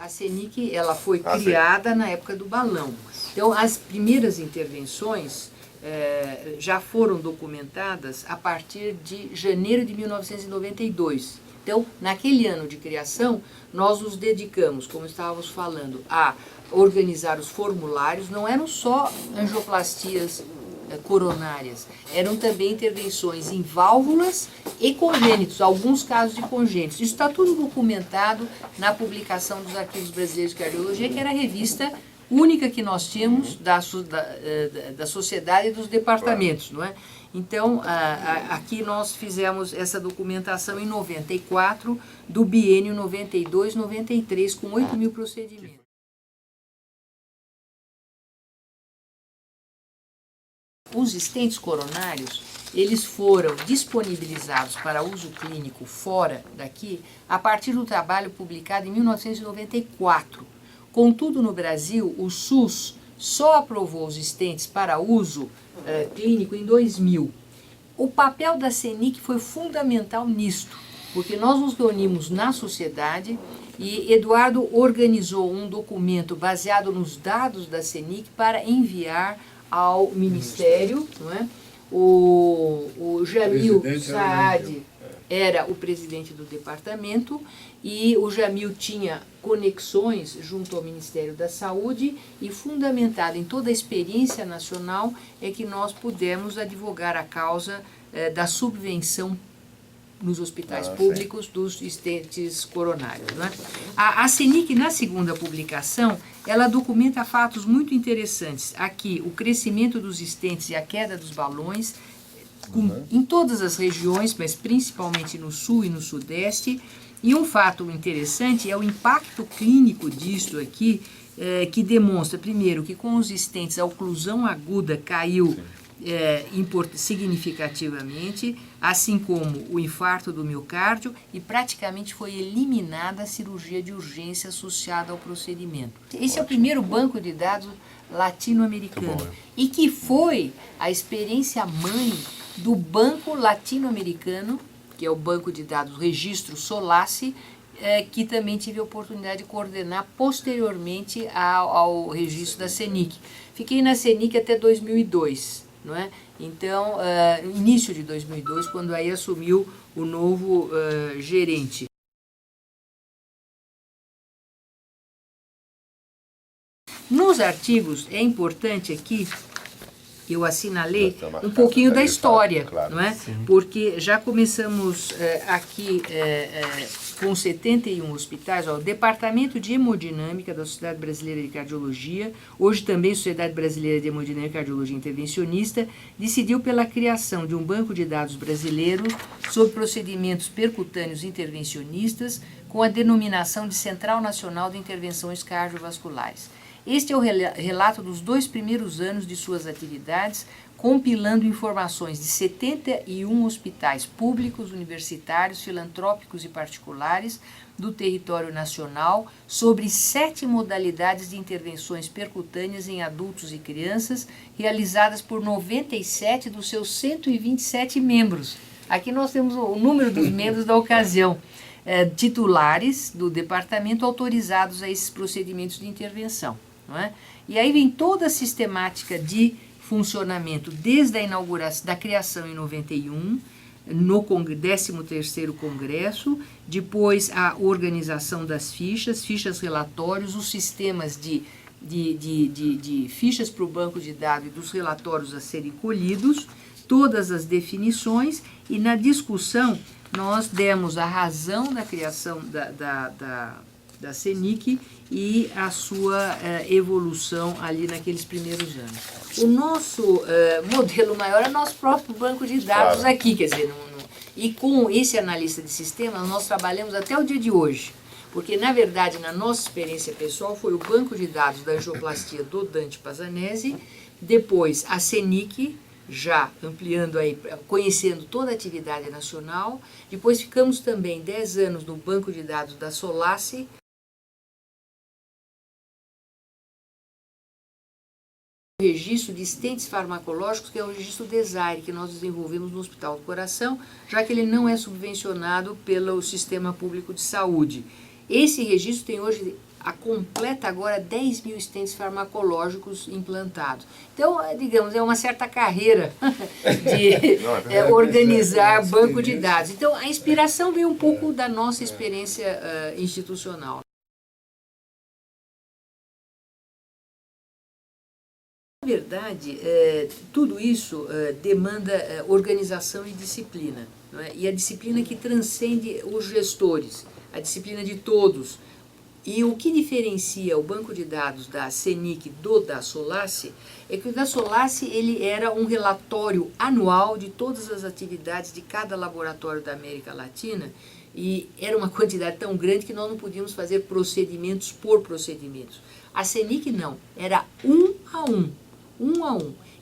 A CENIC, ela foi criada na época do balão. Então, as primeiras intervenções já foram documentadas a partir de janeiro de 1992. Então, naquele ano de criação, nós nos dedicamos, como estávamos falando, a organizar os formulários. Não eram só angioplastias coronárias, eram também intervenções em válvulas e congênitos, alguns casos de congênitos. Isso está tudo documentado na publicação dos Arquivos Brasileiros de Cardiologia, que era a revista única que nós tínhamos da sociedade e dos departamentos, não é? Então, aqui nós fizemos essa documentação em 94, do biênio 92-93, com 8.000 procedimentos. Os stents coronários, eles foram disponibilizados para uso clínico fora daqui a partir do trabalho publicado em 1994. Contudo, no Brasil, o SUS só aprovou os stents para uso clínico em 2000. O papel da CENIC foi fundamental nisto, porque nós nos reunimos na sociedade e Eduardo organizou um documento baseado nos dados da CENIC para enviar ao Ministério, não é? O Jamil Saad era o presidente do departamento e o Jamil tinha conexões junto ao Ministério da Saúde e, fundamentado em toda a experiência nacional, é que nós pudemos advogar a causa da subvenção nos hospitais públicos dos stents coronários. Né? A CENIC, na segunda publicação, ela documenta fatos muito interessantes. Aqui, o crescimento dos stents e a queda dos balões, em todas as regiões, mas principalmente no sul e no sudeste. E um fato interessante é o impacto clínico disso aqui, que demonstra, primeiro, que com os stents a oclusão aguda caiu significativamente, assim como o infarto do miocárdio, e praticamente foi eliminada a cirurgia de urgência associada ao procedimento. Esse é o primeiro banco de dados latino-americano e que foi a experiência mãe do Banco Latino-Americano, que é o banco de dados Registro Solace, que também tive a oportunidade de coordenar posteriormente ao registro da CENIC. Fiquei na CENIC até 2002. Não é? Então, início de 2002, quando aí assumiu o novo gerente. Nos artigos, é importante aqui, eu assinalei um pouquinho da história, não é? Porque já começamos aqui com 71 hospitais, o Departamento de Hemodinâmica da Sociedade Brasileira de Cardiologia, hoje também Sociedade Brasileira de Hemodinâmica e Cardiologia Intervencionista, decidiu pela criação de um banco de dados brasileiro sobre procedimentos percutâneos intervencionistas com a denominação de Central Nacional de Intervenções Cardiovasculares. Este é o relato dos 2 primeiros anos de suas atividades, compilando informações de 71 hospitais públicos, universitários, filantrópicos e particulares do território nacional sobre 7 modalidades de intervenções percutâneas em adultos e crianças, realizadas por 97 dos seus 127 membros. Aqui nós temos o número dos membros da ocasião, titulares do departamento autorizados a esses procedimentos de intervenção. Não é? E aí vem toda a sistemática de funcionamento desde a inauguração, da criação em 91, no 13º Congresso, depois a organização das fichas relatórios, os sistemas de fichas para o banco de dados e dos relatórios a serem colhidos, todas as definições, e na discussão nós demos a razão da criação da CENIC e a sua evolução ali naqueles primeiros anos. O nosso modelo maior é o nosso próprio banco de dados aqui, quer dizer, e com esse analista de sistemas nós trabalhamos até o dia de hoje, porque na verdade na nossa experiência pessoal foi o banco de dados da angioplastia do Dante Pazanese, depois a CENIC, já ampliando aí, conhecendo toda a atividade nacional, depois ficamos também 10 anos no banco de dados da Solace, o registro de stents farmacológicos, que é o registro DESAIR, que nós desenvolvemos no Hospital do Coração, já que ele não é subvencionado pelo Sistema Público de Saúde. Esse registro tem hoje, completa agora 10 mil stents farmacológicos implantados. Então, digamos, é uma certa carreira de organizar banco de dados. Então, a inspiração veio um pouco da nossa experiência institucional. Na verdade, tudo isso demanda organização e disciplina, não é? E a disciplina que transcende os gestores, a disciplina de todos. E o que diferencia o banco de dados da CENIC da Solace é que o da Solace ele era um relatório anual de todas as atividades de cada laboratório da América Latina, e era uma quantidade tão grande que nós não podíamos fazer procedimentos por procedimentos. A CENIC não, era um a um.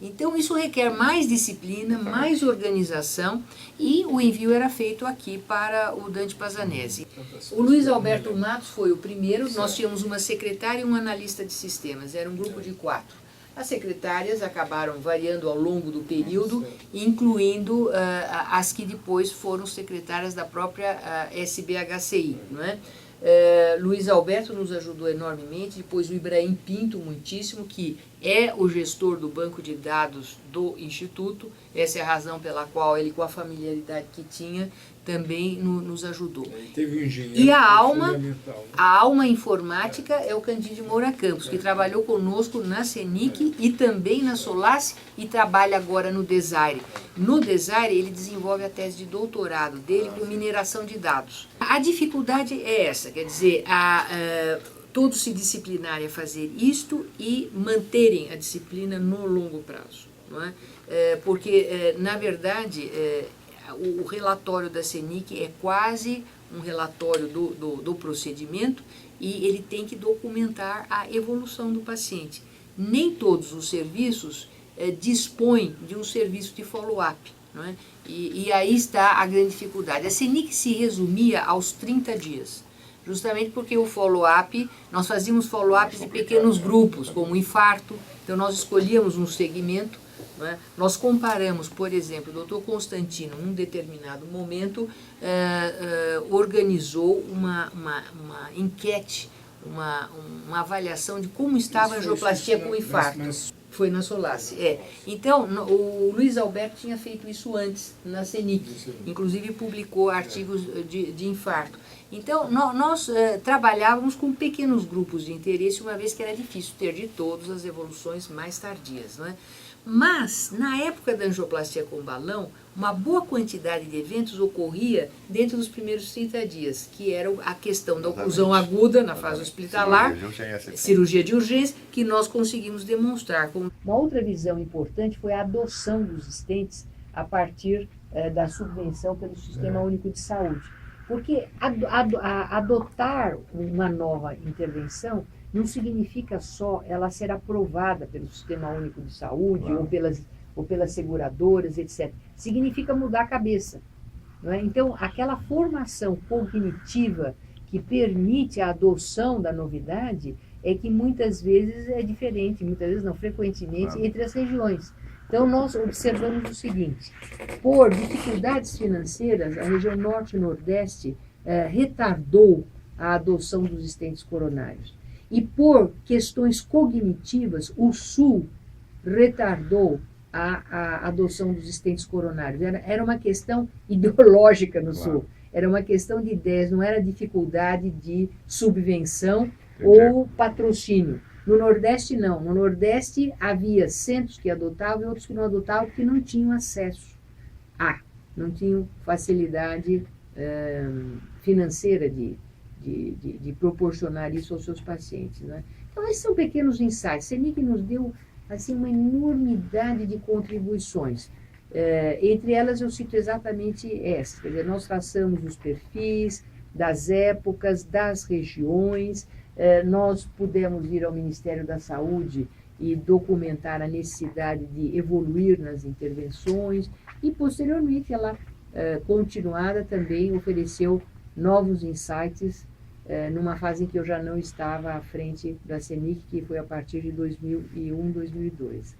Então isso requer mais disciplina, mais organização, e o envio era feito aqui para o Dante Pazanese. O Luiz Alberto Matos foi o primeiro, nós tínhamos uma secretária e um analista de sistemas, era um grupo de 4. As secretárias acabaram variando ao longo do período, incluindo as que depois foram secretárias da própria SBHCI, não é? Luiz Alberto nos ajudou enormemente, depois o Ibrahim Pinto muitíssimo, que é o gestor do banco de dados do Instituto. Essa é a razão pela qual ele, com a familiaridade que tinha, também nos ajudou. Teve um engenheiro. E a alma informática é o Candide Moura Campos, que trabalhou conosco na CENIC e também na Solace, e trabalha agora no Desire. No Desire ele desenvolve a tese de doutorado dele com mineração de dados. A dificuldade é essa, quer dizer, todos se disciplinarem a fazer isto e manterem a disciplina no longo prazo, não é? Porque, na verdade, o relatório da CENIC é quase um relatório do procedimento, e ele tem que documentar a evolução do paciente. Nem todos os serviços dispõem de um serviço de follow-up, não é? E aí está a grande dificuldade. A CENIC se resumia aos 30 dias. Justamente porque o follow-up, nós fazíamos follow-ups de pequenos grupos, como infarto, então nós escolhíamos um segmento, não é? Nós comparamos, por exemplo, o Dr. Constantino, num determinado momento, organizou uma enquete, uma avaliação de como estava a angioplastia com infarto. Foi na Solace, Então, o Luiz Alberto tinha feito isso antes, na CENIC, inclusive publicou artigos de infarto. Então, nós trabalhávamos com pequenos grupos de interesse, uma vez que era difícil ter de todos as evoluções mais tardias, não é? Mas, na época da angioplastia com balão, uma boa quantidade de eventos ocorria dentro dos primeiros 30 dias, que era a questão da oclusão aguda na fase hospitalar, cirurgia de urgência, que nós conseguimos demonstrar. Uma outra visão importante foi a adoção dos stents a partir da subvenção pelo Sistema Único de Saúde. Porque adotar uma nova intervenção não significa só ela ser aprovada pelo Sistema Único de Saúde, ou pelas seguradoras, etc. Significa mudar a cabeça, não é? Então, aquela formação cognitiva que permite a adoção da novidade é que muitas vezes é diferente, muitas vezes não, frequentemente, entre as regiões. Então, nós observamos o seguinte: por dificuldades financeiras, a região norte e nordeste retardou a adoção dos stents coronários. E por questões cognitivas, o sul retardou a adoção dos stents coronários. Era uma questão ideológica no sul, era uma questão de ideias, não era dificuldade de subvenção ou patrocínio. No Nordeste, não. No Nordeste havia centros que adotavam e outros que não adotavam porque não tinham acesso não tinham facilidade financeira de proporcionar isso aos seus pacientes, né? Então, esses são pequenos insights. A CENIC nos deu assim, uma enormidade de contribuições. Entre elas, eu cito exatamente essa. Quer dizer, nós traçamos os perfis das épocas, das regiões. Nós pudemos ir ao Ministério da Saúde e documentar a necessidade de evoluir nas intervenções. E, posteriormente, ela, continuada, também ofereceu novos insights numa fase em que eu já não estava à frente da CENIC, que foi a partir de 2001, 2002.